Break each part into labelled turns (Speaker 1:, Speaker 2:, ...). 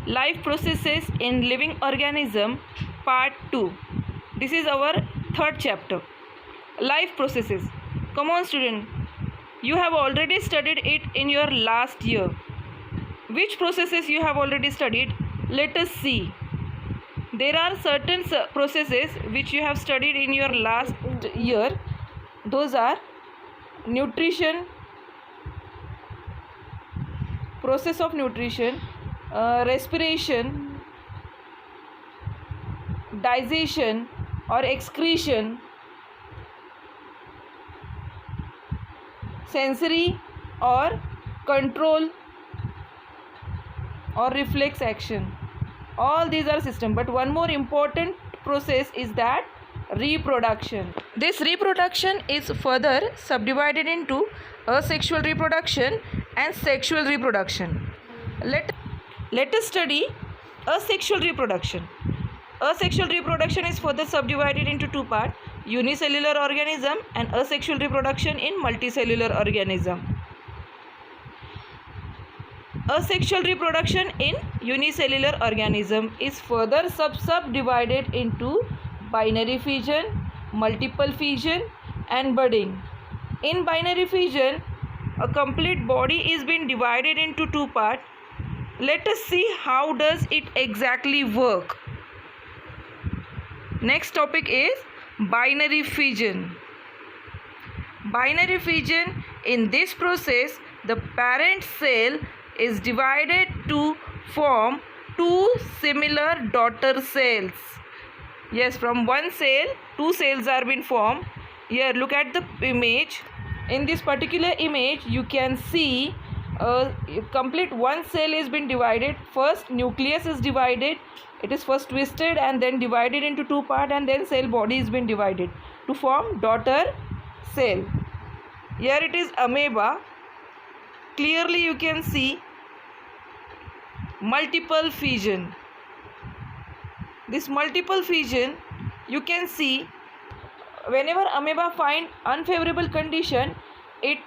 Speaker 1: Life processes in living organism, part 2. This is our third chapter. Life processes. Come on student, you have already studied it in your last year. Which processes you have already studied? Let us see. There are certain processes which you have studied in your last year. Those are nutrition, process of nutrition, respiration, digestion or excretion, sensory or control or reflex action. All these are system, but one more important process is that reproduction. This reproduction is further subdivided into asexual reproduction and sexual reproduction. Let us study asexual reproduction. Asexual reproduction is further subdivided into two parts: unicellular organism and asexual reproduction in multicellular organism. Asexual reproduction in unicellular organism is further subdivided into binary fission, multiple fission and budding. In binary fission, a complete body is being divided into two parts. Let us see how does it exactly work. Next topic is binary fission. Binary fission, in this process, the parent cell is divided to form two similar daughter cells. Yes, from one cell, two cells are being formed. Here, look at the image. In this particular image, you can see a complete one cell is been divided. First, nucleus is divided. It is first twisted and then divided into two parts, and then cell body is been divided to form daughter cell. Here it is amoeba. Clearly you can see multiple fission. This multiple fission, you can see whenever amoeba find unfavorable condition, it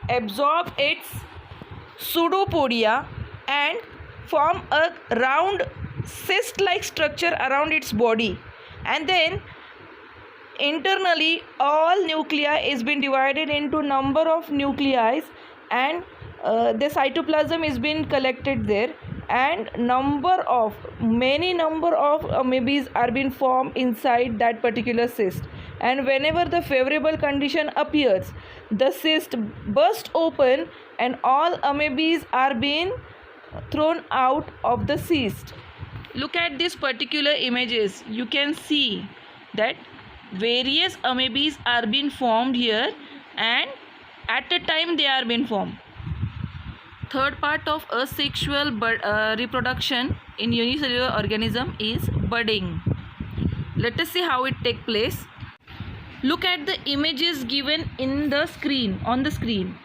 Speaker 1: absorb its pseudopodia and form a round cyst-like structure around its body, and then internally all nuclei is been divided into number of nuclei, and the cytoplasm is been collected there, and many number of amoebas are being formed inside that particular cyst. And whenever the favorable condition appears, the cyst bursts open and all amoebas are being thrown out of the cyst. Look at these particular images. You can see that various amoebas are being formed here, and at a time they are being formed. Third part of asexual reproduction in unicellular organism is budding. Let us see how it takes place. Look at the images given in the screen, on the screen.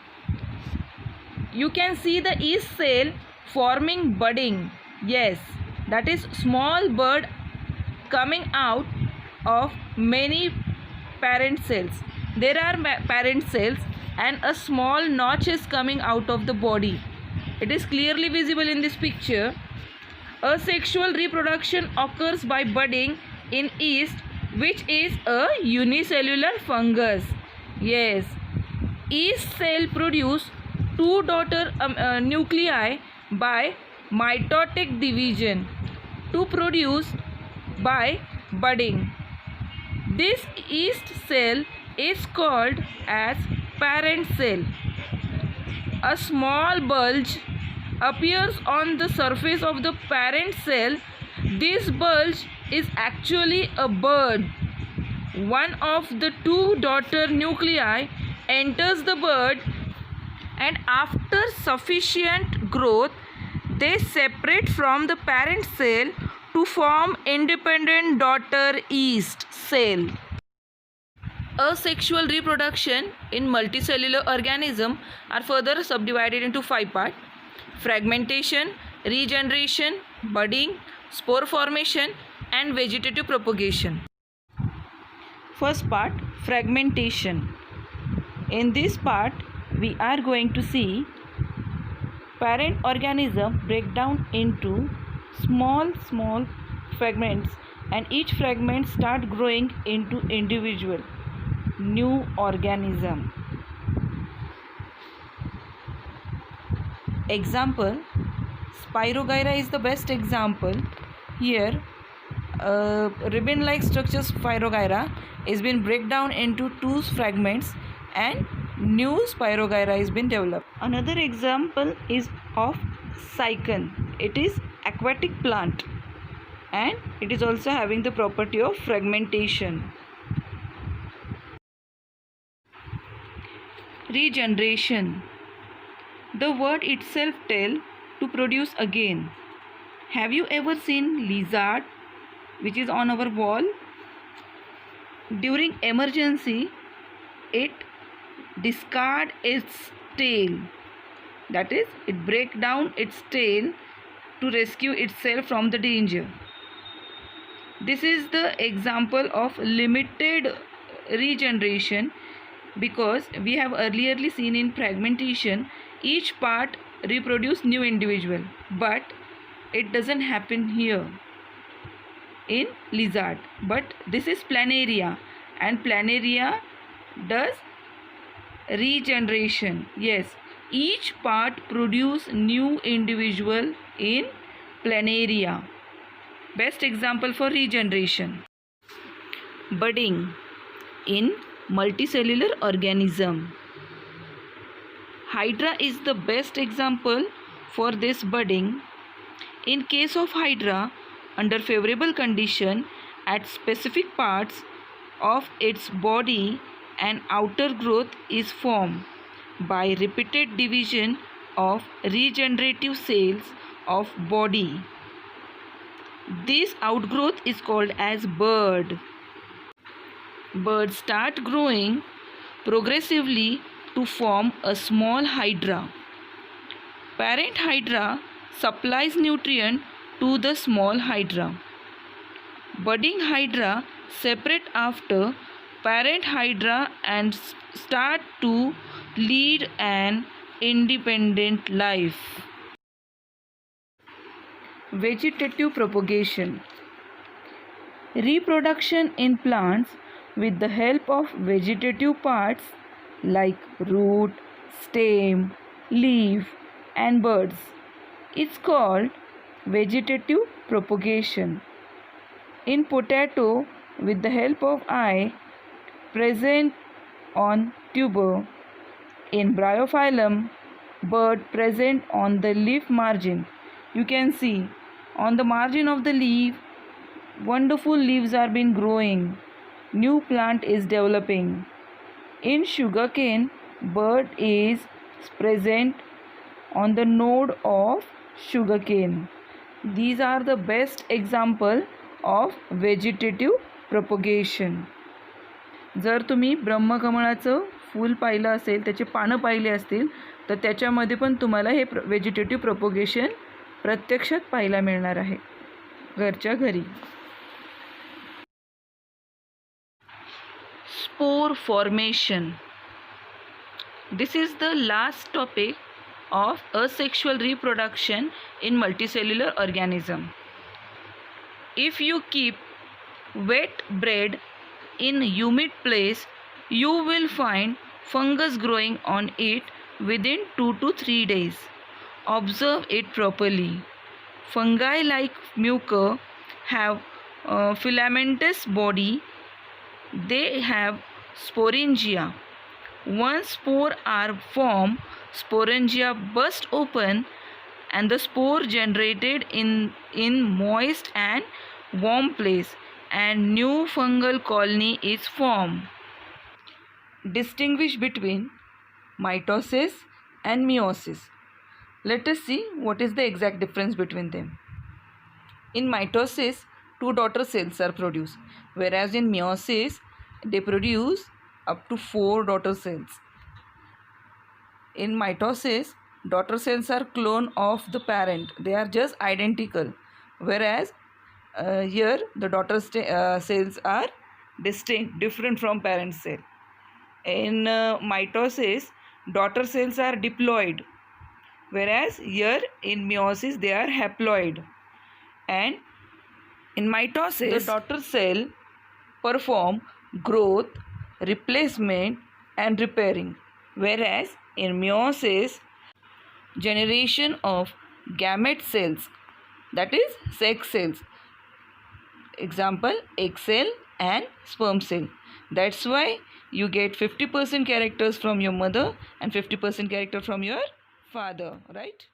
Speaker 1: You can see the yeast cell forming budding. Yes, that is small bud coming out of many parent cells. There are parent cells and a small notch is coming out of the body. It is clearly visible in this picture. Asexual reproduction occurs by budding in yeast, which is a unicellular fungus. Yes, yeast cell produce two daughter nuclei by mitotic division to produce by budding. This yeast cell is called as parent cell. A small bulge appears on the surface of the parent cell. This bulge is actually a bud. One of the two daughter nuclei enters the bud, and after sufficient growth, they separate from the parent cell to form independent daughter yeast cell. Asexual reproduction in multicellular organism are further subdivided into 5 parts: fragmentation, regeneration, budding, spore formation and vegetative propagation. First part, fragmentation. In this part, we are going to see parent organism break down into small fragments, and each fragment start growing into individual new organism. Example, Spirogyra is the best example. Here, ribbon-like structure Spirogyra is been break down into two fragments and new Spirogyra is been developed. Another example is of Cycon. It is aquatic plant and it is also having the property of fragmentation. Regeneration. The word itself tells to produce again. Have you ever seen lizard which is on our wall? During emergency, it discard its tail. That is, it break down its tail to rescue itself from the danger. This is the example of limited regeneration, because we have earlierly seen in fragmentation each part reproduce new individual, but it doesn't happen here in lizard. But this is planaria, and planaria does regeneration. Yes, each part produce new individual in planaria. Best example for regeneration. Budding in multicellular organism. Hydra is the best example for this budding. In case of Hydra, under favorable condition, at specific parts of its body, an outer growth is formed by repeated division of regenerative cells of body. This outgrowth is called as bud. Buds start growing progressively to form a small hydra. Parent hydra supplies nutrient to the small hydra. Budding hydra separate after parent hydra and start to lead an independent life. Vegetative propagation. Reproduction in plants with the help of vegetative parts like root, stem, leaf and buds. It's called vegetative propagation. In potato, with the help of eye present on tuber. In bryophyllum, bud present on the leaf margin. You can see on the margin of the leaf, wonderful leaves are been growing. New plant is developing. In sugarcane, bud is present on the node of sugarcane. These are the best example of vegetative propagation. जर तुम्ही ब्रह्मकमळाचं फूल पाहिलं असेल, त्याचे पानं पाहिले असतील, तर त्याच्यामध्ये पण तुम्हाला हे व्हेजिटेटिव्ह प्रोपोगेशन प्रत्यक्षात पाहायला मिळणार आहे घरच्या घरी. Spore formation. This is the last topic of asexual reproduction in multicellular organism. If you keep wet bread in humid place, you will find fungus growing on it within 2 to 3 days. Observe it properly. Fungi like mucor have filamentous body. They have sporangia. Once spores are formed, sporangia burst open and the spore generated in moist and warm place, and new fungal colony is formed. Distinguish between mitosis and meiosis. Let us see what is the exact difference between them. In mitosis, 2 daughter cells are produced, whereas in meiosis, they produce up to 4 daughter cells. In mitosis, daughter cells are clone of the parent. They are just identical, whereas here the daughter cells are distinct, different from parent cell. In mitosis, daughter cells are diploid, whereas here in meiosis they are haploid. And in mitosis, the daughter cell perform growth, replacement and repairing, whereas in meiosis, generation of gamete cells, that is sex cells, example egg cell and sperm cell. That's why you get 50% characters from your mother and 50% character from your father, right?